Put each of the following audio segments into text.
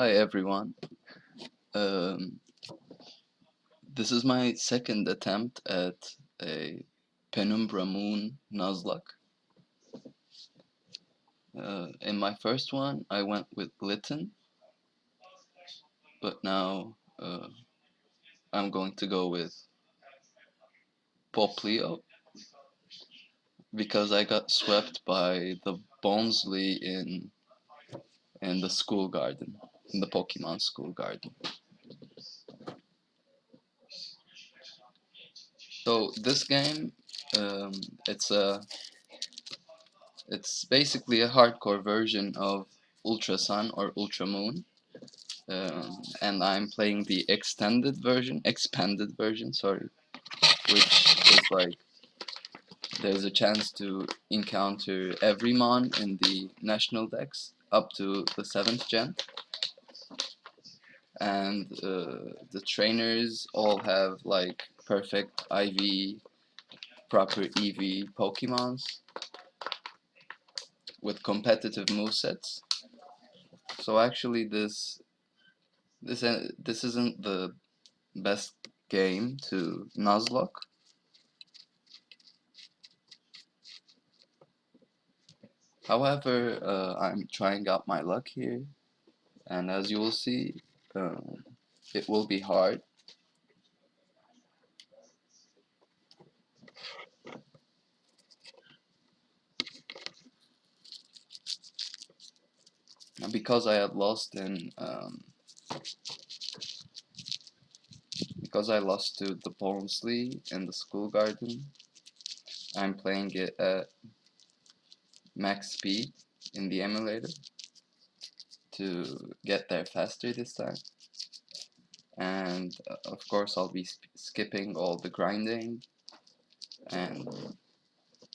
Hi everyone. Um, this is my second attempt at a Penumbra Moon Nuzlocke. In my first one, I went with Litten, but now I'm going to go with Poplio because I got swept by the Bonesley in the school garden, in the Pokemon school garden. So this game, um, it's a it's basically a hardcore version of Ultra Sun or Ultra Moon, and I'm playing the expanded version, sorry, which is like there's a chance to encounter every mon in the national decks up to the 7th gen, and the trainers all have like perfect IV, proper EV Pokemons with competitive movesets. So actually, this isn't the best game to Nuzlocke. However, I'm trying out my luck here, and as you will see, um, it will be hard. And because I had lost because I lost to the Barnsley in the school garden, I'm playing it at max speed in the emulator to get there faster this time. And of course, I'll be skipping all the grinding and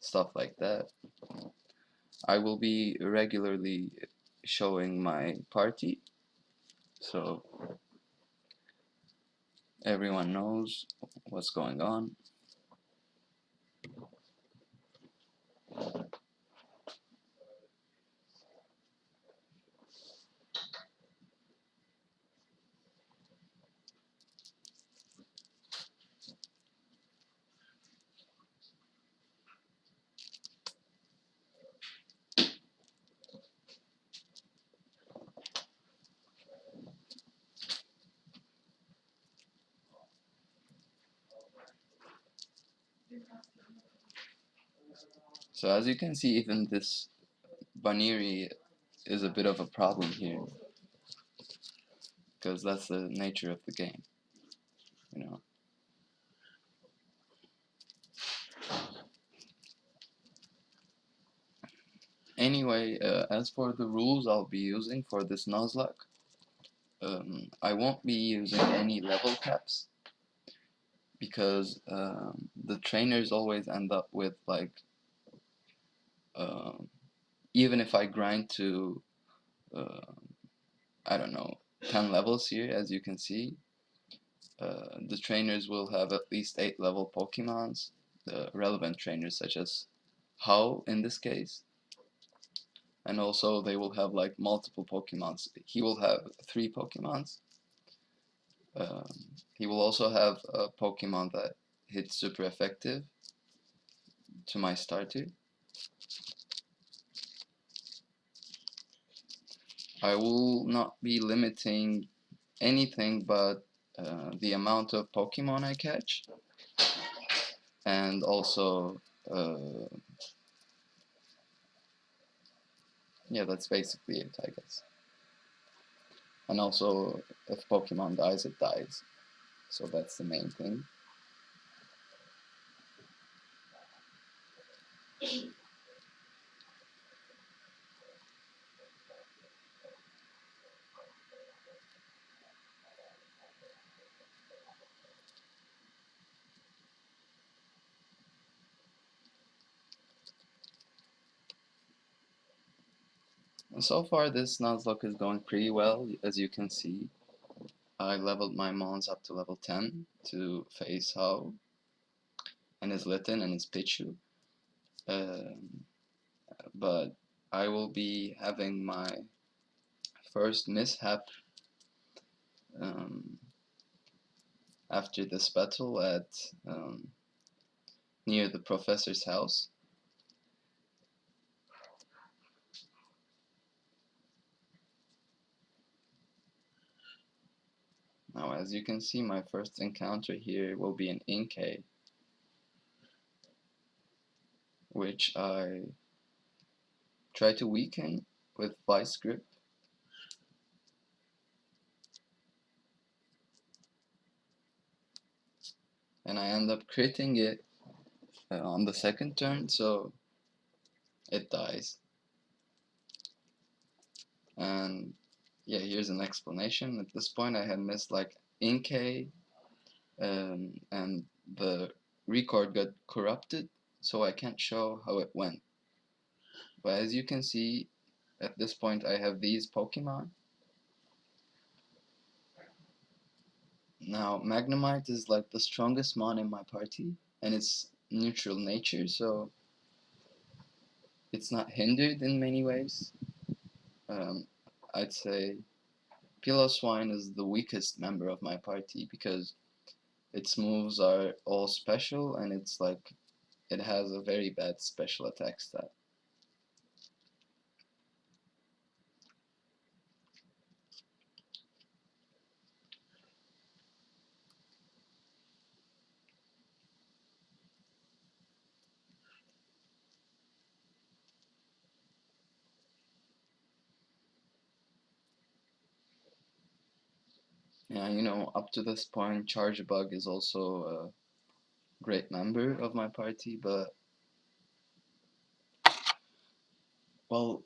stuff like that. I will be regularly showing my party, so everyone knows what's going on. So as you can see, even this Baniri is a bit of a problem here, because that's the nature of the game, you know. Anyway, as for the rules I'll be using for this Nuzlocke, I won't be using any level caps, because the trainers always end up with like, um, even if I grind to, uh, I don't know, 10 levels here, as you can see, the trainers will have at least 8 level Pokemons, the relevant trainers such as How in this case, and also they will have like multiple Pokemons. He will have 3 Pokemons. Um, he will also have a Pokemon that hits super effective to my starter. I will not be limiting anything but the amount of Pokemon I catch, and also, yeah, that's basically it, I guess. And also, if Pokemon dies, it dies. So that's the main thing. And so far, this Nuzlocke is going pretty well, as you can see. I leveled my Mons up to level 10 to face How and his Litten and his Pichu. But I will be having my first mishap um, after this battle at near the professor's house. Now, as you can see, my first encounter here will be an Inkay, which I try to weaken with Vice Grip. And I end up critting it on the second turn, so it dies. And yeah, here's an explanation. At this point, I had missed like Inkay, and the record got corrupted, so I can't show how it went. But as you can see, at this point, I have these Pokemon. Now, Magnemite is like the strongest mon in my party, and it's neutral nature, so it's not hindered in many ways. I'd say Piloswine is the weakest member of my party because its moves are all special and it's like it has a very bad special attack stat. Yeah, you know, up to this point, Charge Bug is also a great member of my party, but well,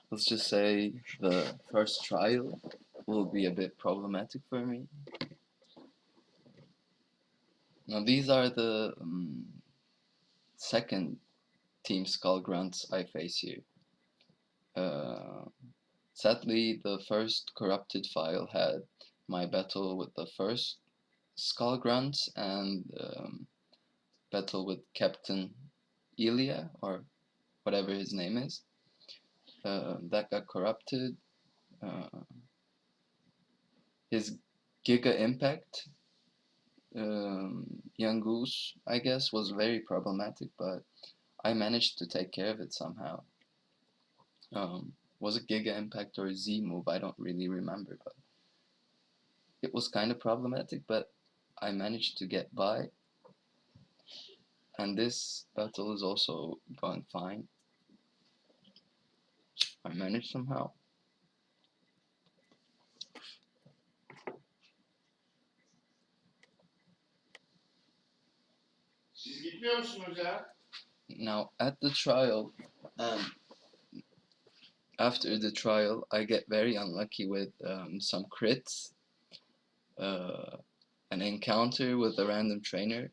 let's just say the first trial will be a bit problematic for me. Now, these are the second Team Skull Grunts I face here. Sadly, the first corrupted file had my battle with the first Skull Grunts and battle with Captain Elia, or whatever his name is. That got corrupted. His Giga Impact, Young Goose, I guess, was very problematic, but I managed to take care of it somehow. Was it Giga Impact or Z move? I don't really remember, but it was kind of problematic, but I managed to get by. And this battle is also going fine. I managed somehow. Siz gitmiyor musunuz ya? Now, at the trial, after the trial, I get very unlucky with some crits, an encounter with a random trainer,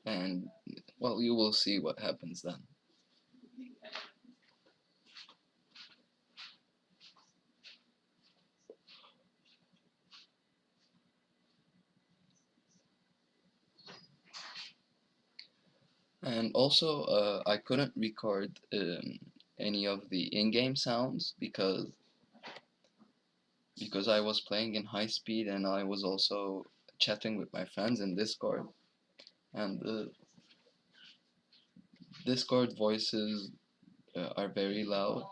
and well, you will see what happens then. And also, I couldn't record any of the in-game sounds because I was playing in high speed and I was also chatting with my friends in Discord, and the Discord voices are very loud.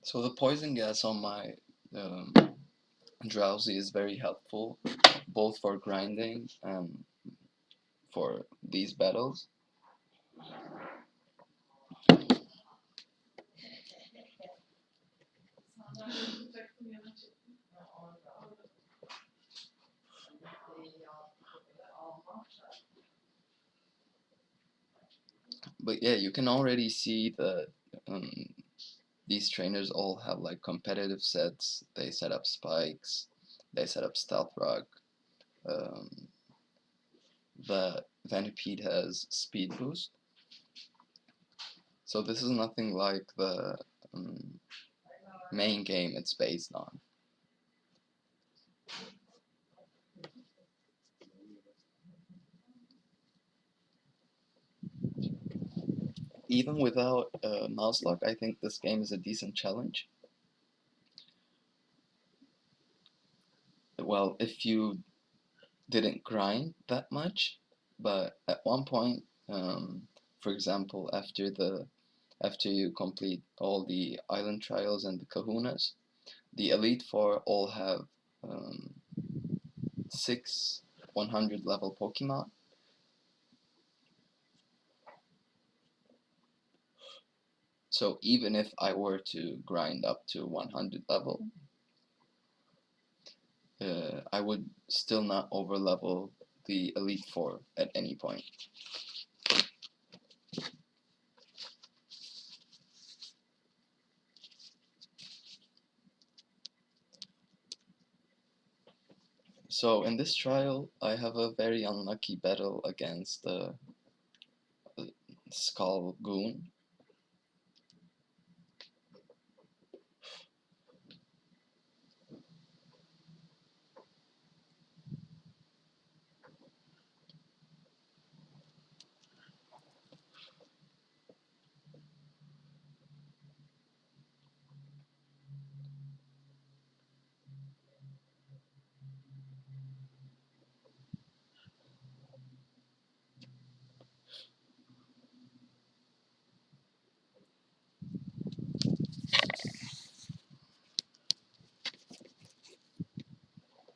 So the poison gas on my um, drowsy is very helpful, both for grinding and for these battles. But yeah, you can already see that um, these trainers all have like competitive sets. They set up spikes, they set up stealth rock. Um, Venipede has speed boost. So this is nothing like the um, main game it's based on. Even without Nuzlocke, I think this game is a decent challenge. Well, if you didn't grind that much, but at one point, for example, after you complete all the island trials and the kahunas, the Elite Four all have um, 6 100 level Pokemon. So even if I were to grind up to 100 level, I would still not overlevel the Elite Four at any point. So in this trial, I have a very unlucky battle against Skull Goon.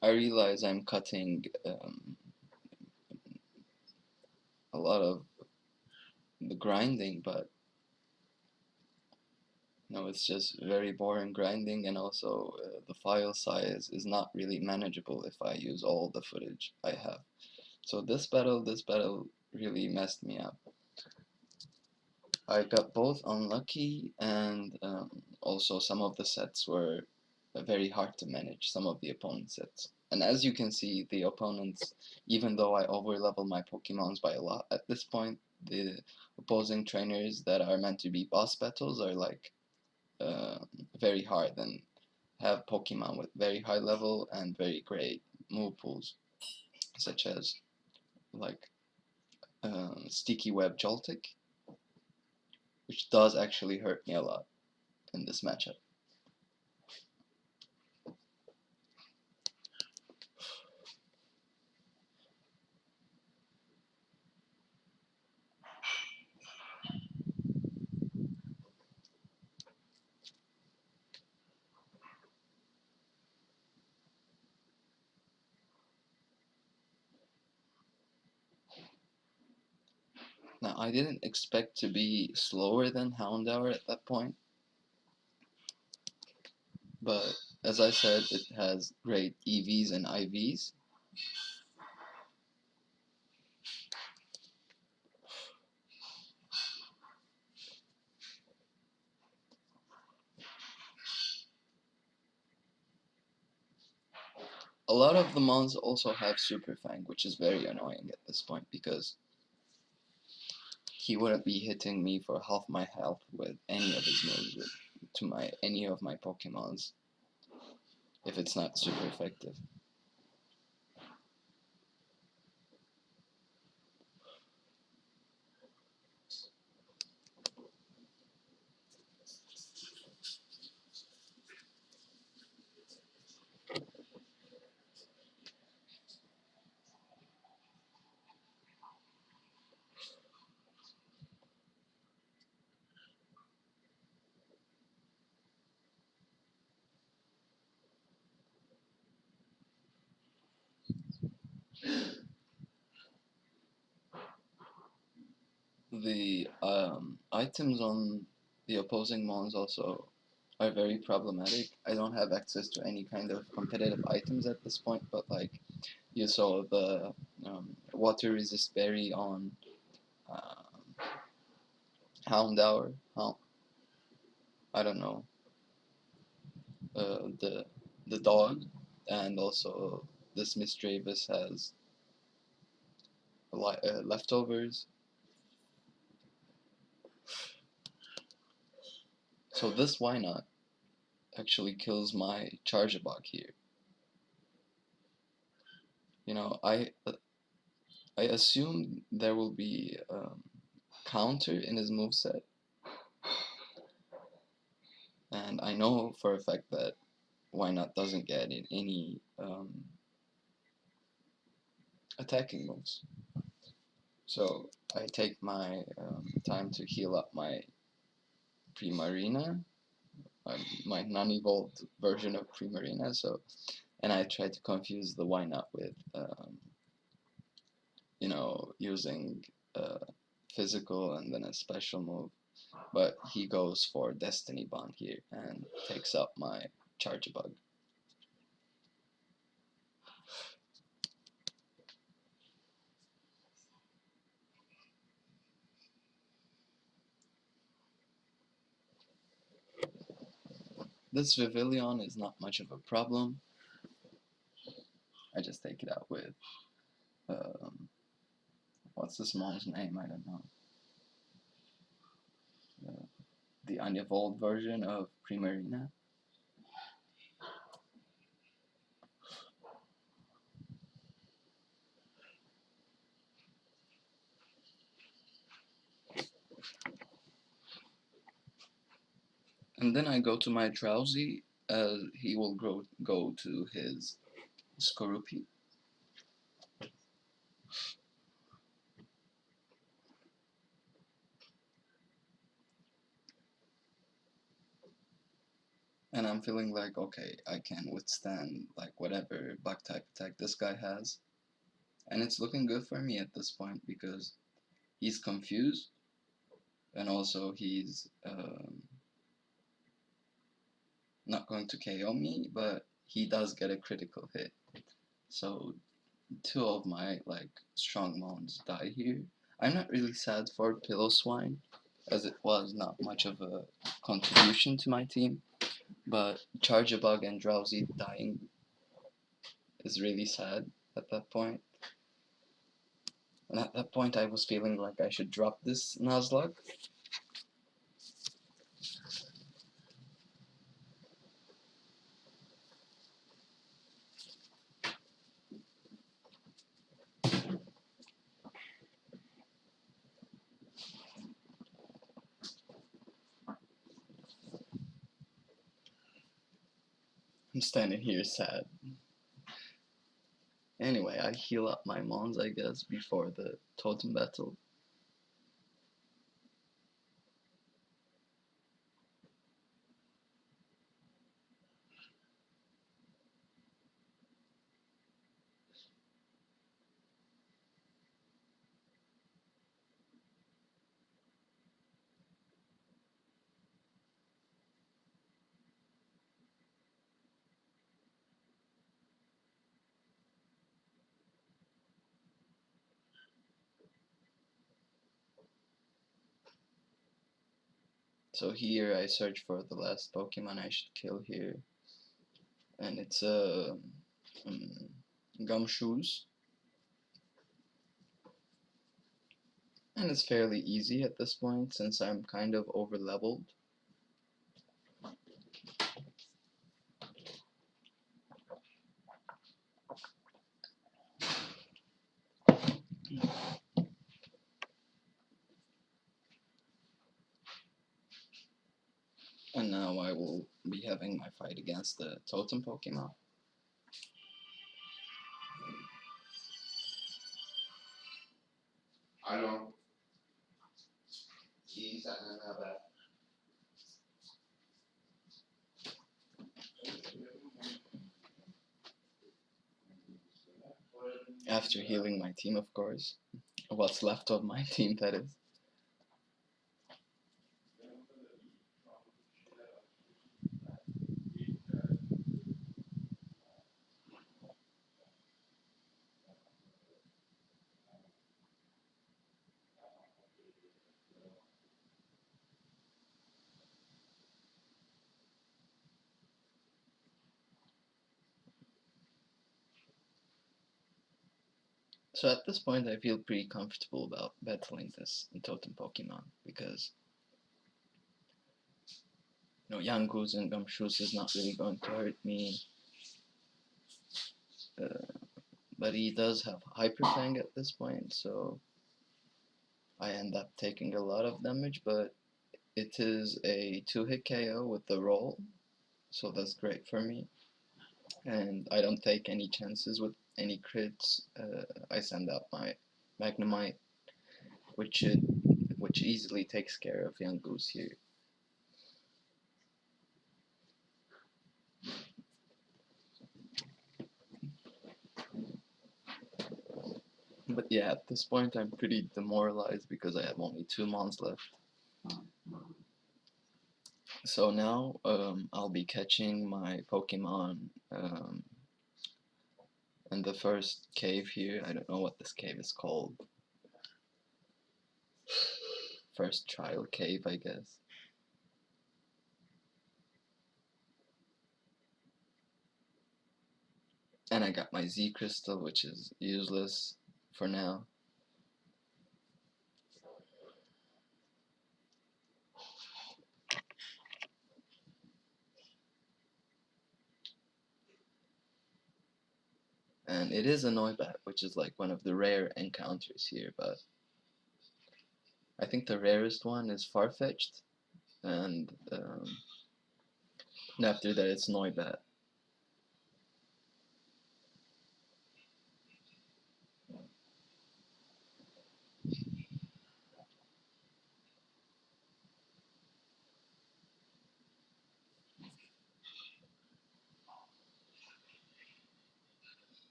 I realize I'm cutting a lot of the grinding, but no, it's just very boring grinding, and also the file size is not really manageable if I use all the footage I have. So this battle really messed me up. I got both unlucky, and also some of the sets were very hard to manage, some of the opponent sets. And as you can see, the opponents, even though I overlevel my Pokemons by a lot at this point, the opposing trainers that are meant to be boss battles are like uh, very hard and have Pokemon with very high level and very great move pools, such as like Sticky Web Joltik, which does actually hurt me a lot in this matchup. Now, I didn't expect to be slower than Houndour at that point, but as I said, it has great EVs and IVs. A lot of the mons also have Super Fang, which is very annoying at this point because he wouldn't be hitting me for half my health with any of his moves to any of my Pokemons if it's not super effective. The items on the opposing mons also are very problematic. I don't have access to any kind of competitive items at this point, but like you saw the water resist berry on uh, Houndour. I don't know the dog, and also this Miss Dravis has leftovers. So this why not actually kills my Charjabug here. You know, I assume there will be counter in his moveset, and I know for a fact that why not doesn't get in any attacking moves. So I take my time to heal up my Primarina, my non-evolved version of Primarina. So, and I try to confuse the why not with, you know, using physical and then a special move. But he goes for Destiny Bond here and takes up my Charjabug. This Vivillon is not much of a problem. I just take it out with, what's this mon's name? I don't know. The unevolved version of Primarina. And then I go to my Drowsy, he will go to his Skorupi. And I'm feeling like, okay, I can withstand like whatever bug type attack this guy has. And it's looking good for me at this point because he's confused and also he's not going to KO me, but he does get a critical hit. So two of my like strong mons die here. I'm not really sad for Pillow Swine, as it was not much of a contribution to my team, but Charjabug and Drowsy dying is really sad at that point. And at that point I was feeling like I should drop this Nuzlocke. I'm standing here sad. Anyway, I heal up my mons, I guess, before the totem battle. So here I search for the last Pokemon I should kill here. And it's a Gumshoes. And it's fairly easy at this point since I'm kind of over leveled. And now I will be having my fight against the Totem Pokemon. I don't. He's not that. After healing my team, of course. What's left of my team, that is. So at this point, I feel pretty comfortable about battling this totem Pokemon because Yangoose and Gumshoos is not really going to hurt me. Uh, but he does have Hyper Fang at this point, so I end up taking a lot of damage. But it is a 2-hit KO with the roll, so that's great for me. And I don't take any chances with any crits. I send out my Magnemite, which easily takes care of Yangoose here. But yeah, at this point I'm pretty demoralized because I have only 2 mons left. So now I'll be catching my Pokemon in the first cave here. I don't know what this cave is called. First trial cave, I guess. And I got my Z Crystal, which is useless for now. And it is a Noibat, which is like one of the rare encounters here, but I think the rarest one is Farfetch'd, and after that it's Noibat.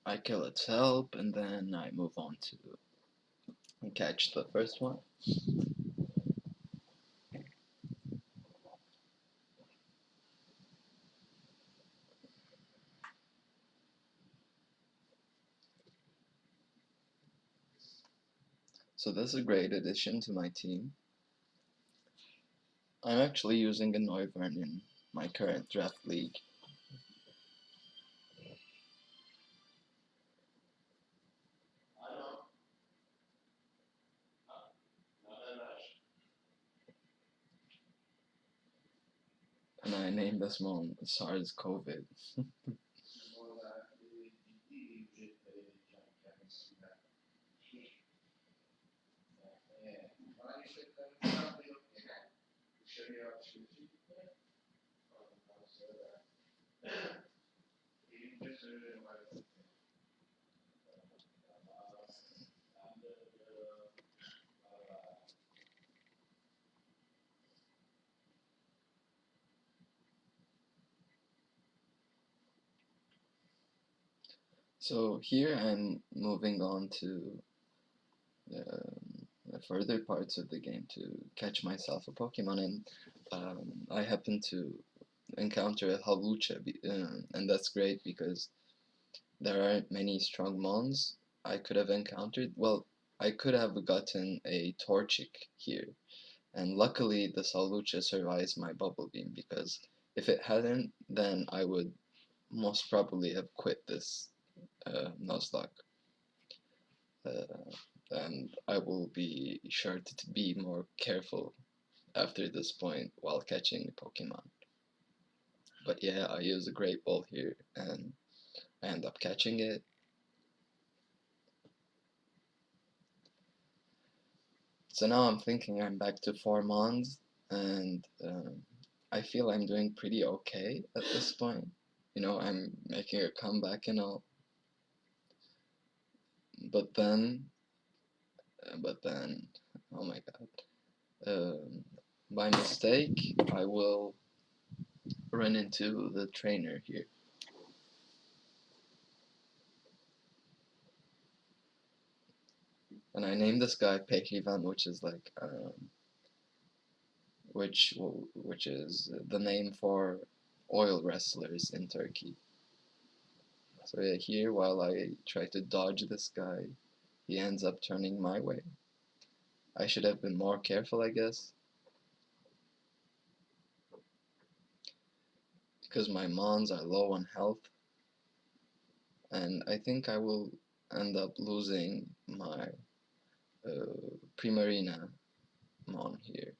I kill its help, and then I move on to catch the first one. So this is a great addition to my team. I'm actually using a Noivern in my current draft league. And I named this one SARS-CoV. So here I'm moving on to the further parts of the game to catch myself a Pokemon, and I happen to encounter a Hawlucha, and that's great because there aren't many strong mons I could have encountered. Well, I could have gotten a Torchic here, and luckily the Hawlucha survives my Bubble Beam, because if it hadn't, then I would most probably have quit this Nuzlocke. Uh, and I will be sure to be more careful after this point while catching Pokemon. But yeah, I use a Great Ball here, and I end up catching it. So now I'm thinking I'm back to 4 Mons, and I feel I'm doing pretty okay at this point. I'm making a comeback and all. But then, oh my god. By mistake, I will run into the trainer here. And I named this guy Pehlivan, which is like, which is the name for oil wrestlers in Turkey. So yeah, here while I try to dodge this guy, he ends up turning my way. I should have been more careful, I guess, because my mons are low on health, and I think I will end up losing my Primarina mon here.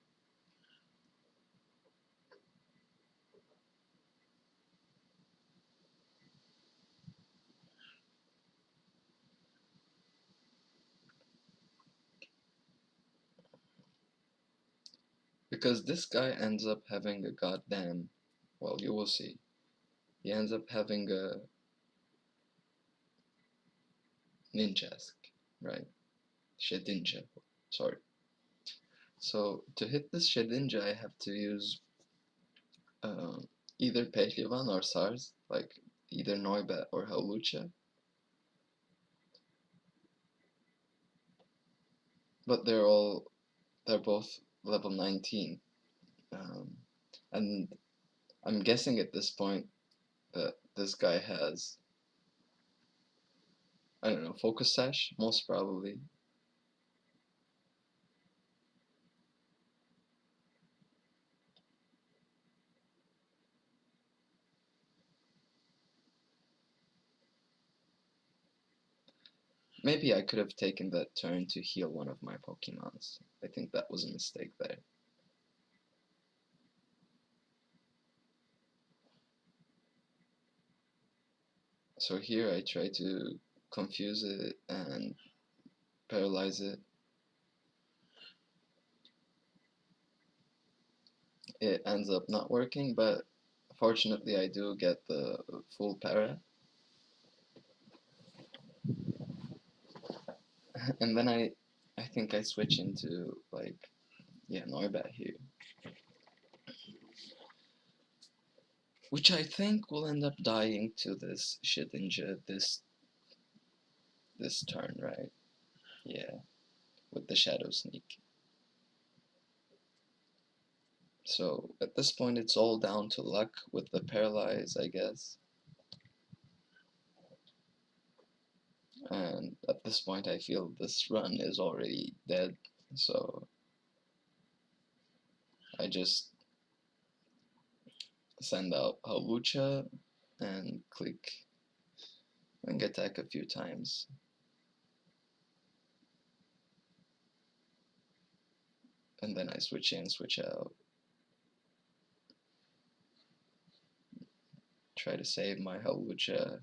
Because this guy ends up having a goddamn, well, you will see. He ends up having a ninjask, right? Shedinja, sorry. So to hit this Shedinja, I have to use either Pehlivan or SARS, like either Noibat or Hawlucha. But they're both level 19. And I'm guessing at this point that this guy has, I don't know, Focus Sash, most probably. Maybe I could have taken that turn to heal one of my Pokemons. I think that was a mistake there. So here I try to confuse it and paralyze it. It ends up not working, but fortunately I do get the full para. And then I think I switch into, like, yeah, Noibat here. Which I think will end up dying to this Shedinja this turn, right? Yeah, with the Shadow Sneak. So at this point it's all down to luck with the Paralyze, I guess. And at this point I feel this run is already dead, so I just send out Hawlucha and click Wing Attack a few times. And then I switch in, switch out. Try to save my Hawlucha.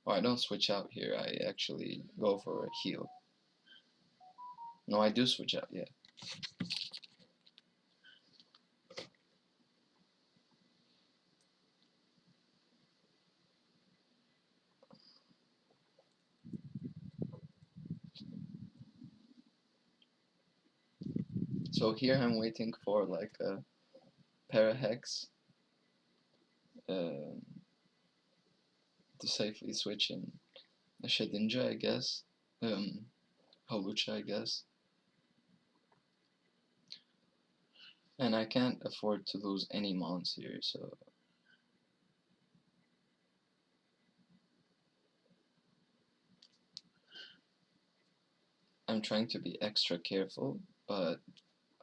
Oh, I don't switch out here, I actually go for a heal. No, I do switch out, yeah. So here I'm waiting for like a Parahex to safely switch in a Shedinja, I guess. Hawlucha, I guess. And I can't afford to lose any mons here, so I'm trying to be extra careful, but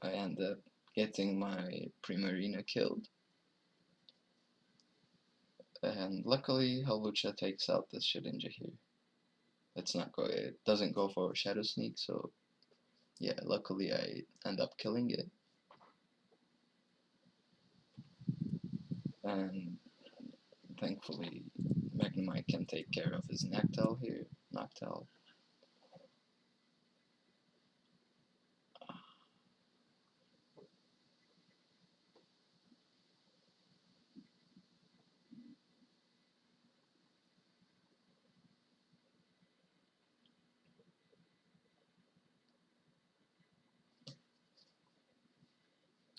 I end up getting my Primarina killed. And luckily, Hawlucha takes out this Shedinja here. It doesn't go for Shadow Sneak, so yeah, luckily I end up killing it. And thankfully, Magnemite can take care of his Noctowl here. Noctowl.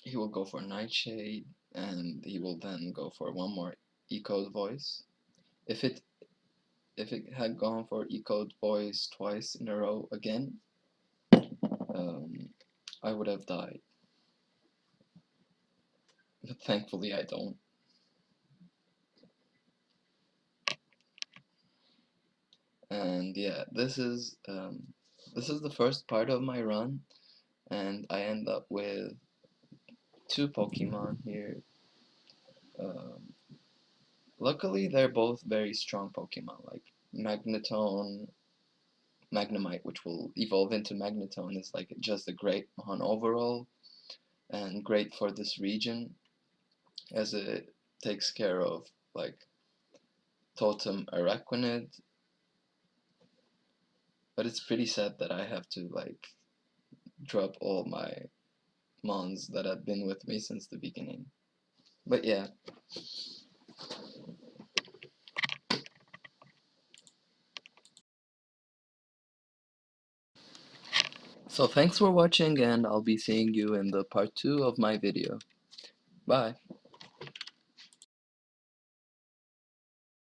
He will go for Nightshade, and he will then go for one more Echoed Voice. If it had gone for Echoed Voice twice in a row again, I would have died. But thankfully I don't. And yeah, this is the first part of my run, and I end up with two Pokemon here. Um, Luckily, they're both very strong Pokemon, like Magnetone, Magnemite, which will evolve into Magnetone, is like just a great Mon overall, and great for this region, as it takes care of like Totem Araquanid, but it's pretty sad that I have to like drop all my Mons that have been with me since the beginning. But yeah, so thanks for watching, and I'll be seeing you in the part 2 of my video. Bye!